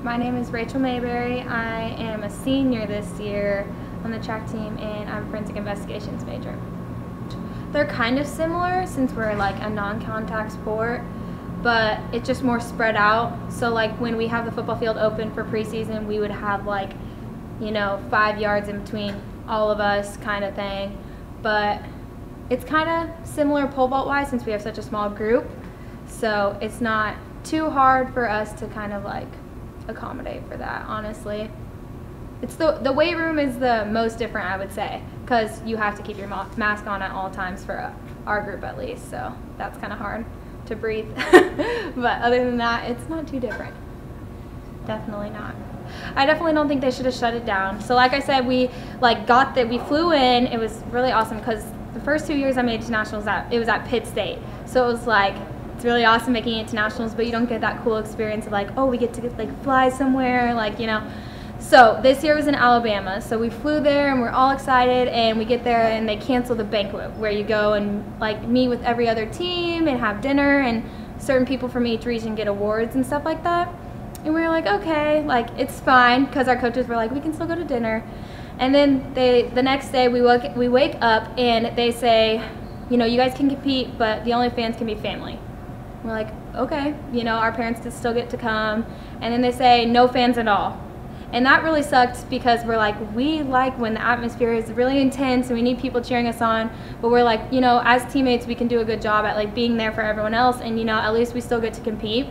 My name is Rachael Mayberry. I am a senior this year on the track team, and I'm a forensic investigations major. They're kind of similar since we're like a non-contact sport, but it's just more spread out. So like when we have the football field open for preseason, we would have like, 5 yards in between all of us kind of thing. But it's kind of similar pole vault wise since we have such a small group. So it's not too hard for us to kind of like accommodate for that, honestly. It's the weight room is the most different, I would say, because you have to keep your mask on at all times for our group at least, so that's kind of hard to breathe. But other than that, it's not too different. Definitely not. I definitely don't think they should have shut it down. So like I said, we flew in. It was really awesome because the first 2 years I made nationals it was at Pitt State, so it was like, it's really awesome making it to nationals, but you don't get that cool experience of like, oh, we get to like fly somewhere, like, So this year was in Alabama, so we flew there and we're all excited, and we get there and they cancel the banquet where you go and like meet with every other team and have dinner, and certain people from each region get awards and stuff like that. And we were like, okay, like it's fine, because our coaches were like, we can still go to dinner. And then the next day we wake up and they say, you guys can compete, but the only fans can be family. We're like, okay, our parents could still get to come. And then they say no fans at all. And that really sucked, because we're like, we like when the atmosphere is really intense and we need people cheering us on, but we're like, as teammates we can do a good job at like being there for everyone else, and at least we still get to compete.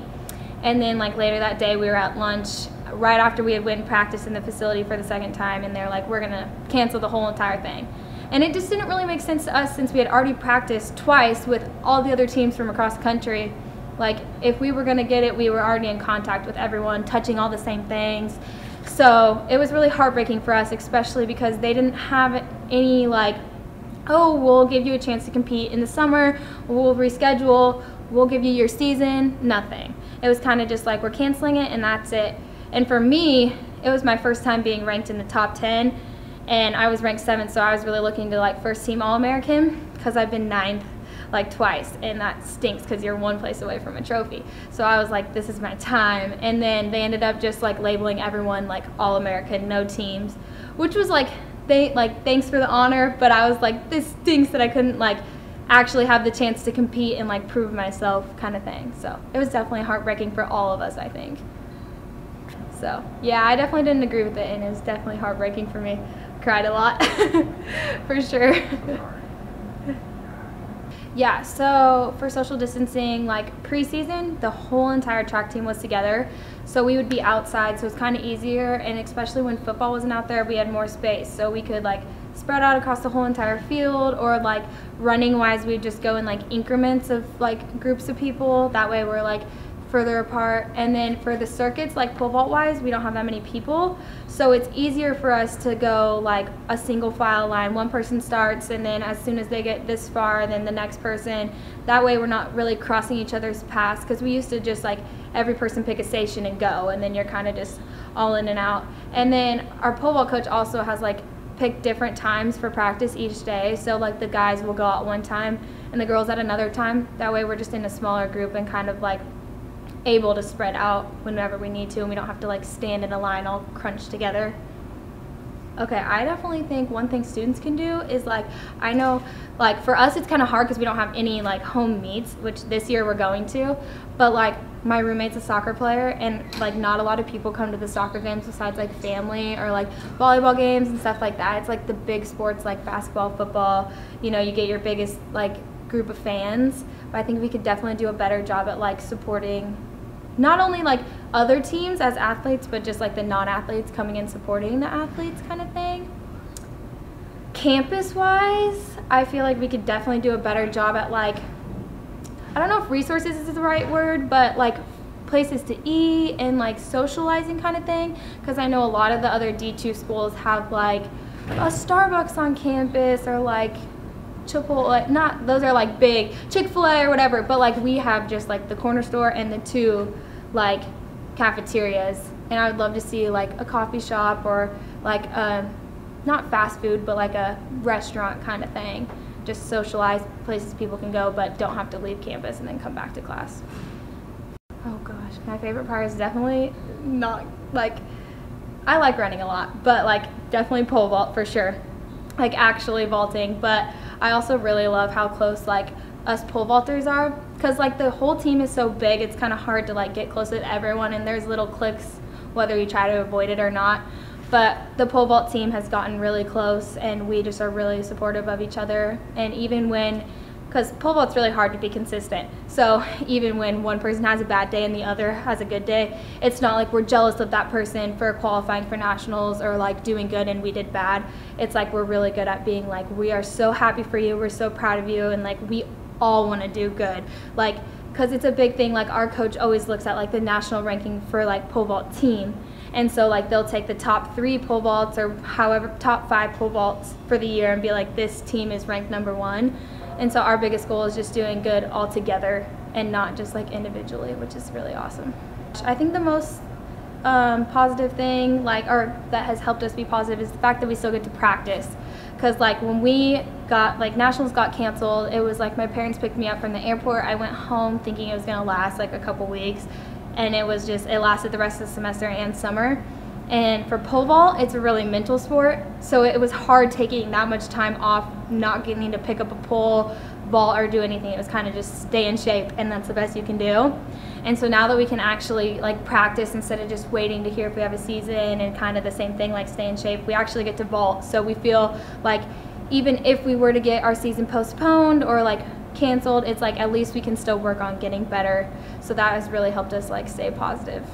And then like later that day we were at lunch right after we had went and practiced in the facility for the second time, and they're like, we're gonna cancel the whole entire thing. And it just didn't really make sense to us since we had already practiced twice with all the other teams from across the country. Like if we were gonna get it, we were already in contact with everyone, touching all the same things. So it was really heartbreaking for us, especially because they didn't have any like, oh, we'll give you a chance to compete in the summer, we'll reschedule, we'll give you your season, nothing. It was kind of just like, we're canceling it and that's it. And for me, it was my first time being ranked in the top 10, and I was ranked 7th, so I was really looking to like first team All-American, because I've been 9th like twice, and that stinks because you're one place away from a trophy. So I was like, this is my time. And then they ended up just like labeling everyone like All-American, no teams, which was like, thanks for the honor, but I was like, this stinks that I couldn't like actually have the chance to compete and like prove myself kind of thing. So it was definitely heartbreaking for all of us, I think. So yeah, I definitely didn't agree with it, and it was definitely heartbreaking for me. Cried a lot for sure. Yeah, so for social distancing, like preseason, the whole entire track team was together, so we would be outside, so it's kind of easier, and especially when football wasn't out there, we had more space, so we could like spread out across the whole entire field, or like running wise, we'd just go in like increments of like groups of people. That way we're like further apart. And then for the circuits, like pole vault wise, we don't have that many people, so it's easier for us to go like a single file line. One person starts, and then as soon as they get this far, then the next person. That way we're not really crossing each other's paths, because we used to just like every person pick a station and go, and then you're kind of just all in and out. And then our pole vault coach also has like picked different times for practice each day, so like the guys will go out one time and the girls at another time. That way we're just in a smaller group and kind of like able to spread out whenever we need to, and we don't have to like stand in a line all crunched together. Okay, I definitely think one thing students can do is like, I know like for us it's kind of hard because we don't have any like home meets, which this year we're going to, but like my roommate's a soccer player, and like not a lot of people come to the soccer games besides like family or like volleyball games and stuff like that. It's like the big sports like basketball, football, you get your biggest like group of fans. But I think we could definitely do a better job at like supporting not only like other teams as athletes, but just like the non-athletes coming in supporting the athletes kind of thing. Campus wise, I feel like we could definitely do a better job at like, I don't know if resources is the right word, but like places to eat and like socializing kind of thing, because I know a lot of the other D2 schools have like a Starbucks on campus, or like Chipotle, not those are like big, Chick-fil-A or whatever, but like we have just like the corner store and the 2 like cafeterias, and I would love to see like a coffee shop, or like not fast food, but like a restaurant kind of thing. Just socialize, places people can go but don't have to leave campus and then come back to class. Oh gosh, my favorite part is definitely not like, I like running a lot, but like definitely pole vault for sure, like actually vaulting. But I also really love how close like us pole vaulters are, because like the whole team is so big, it's kind of hard to like get close with everyone, and there's little cliques whether you try to avoid it or not. But the pole vault team has gotten really close, and we just are really supportive of each other. And even when, because pole vault's really hard to be consistent, so even when one person has a bad day and the other has a good day, it's not like we're jealous of that person for qualifying for nationals or like doing good and we did bad. It's like we're really good at being like, we are so happy for you, we're so proud of you, and like we all want to do good. Like, because it's a big thing, like our coach always looks at like the national ranking for like pole vault team. And so like they'll take the top 3 pole vaults or however top 5 pole vaults for the year and be like, this team is ranked #1. And so our biggest goal is just doing good all together and not just like individually, which is really awesome. I think the most positive thing, like, or that has helped us be positive, is the fact that we still get to practice. Because like when we got, like nationals got canceled, it was like my parents picked me up from the airport. I went home thinking it was gonna last like a couple weeks, and it lasted the rest of the semester and summer. And for pole vault, it's a really mental sport, so it was hard taking that much time off, not getting to pick up a pole, vault, or do anything. It was kind of just stay in shape, and that's the best you can do. And so now that we can actually like practice instead of just waiting to hear if we have a season and kind of the same thing like stay in shape, we actually get to vault. So we feel like even if we were to get our season postponed or like canceled, it's like at least we can still work on getting better. So that has really helped us like stay positive.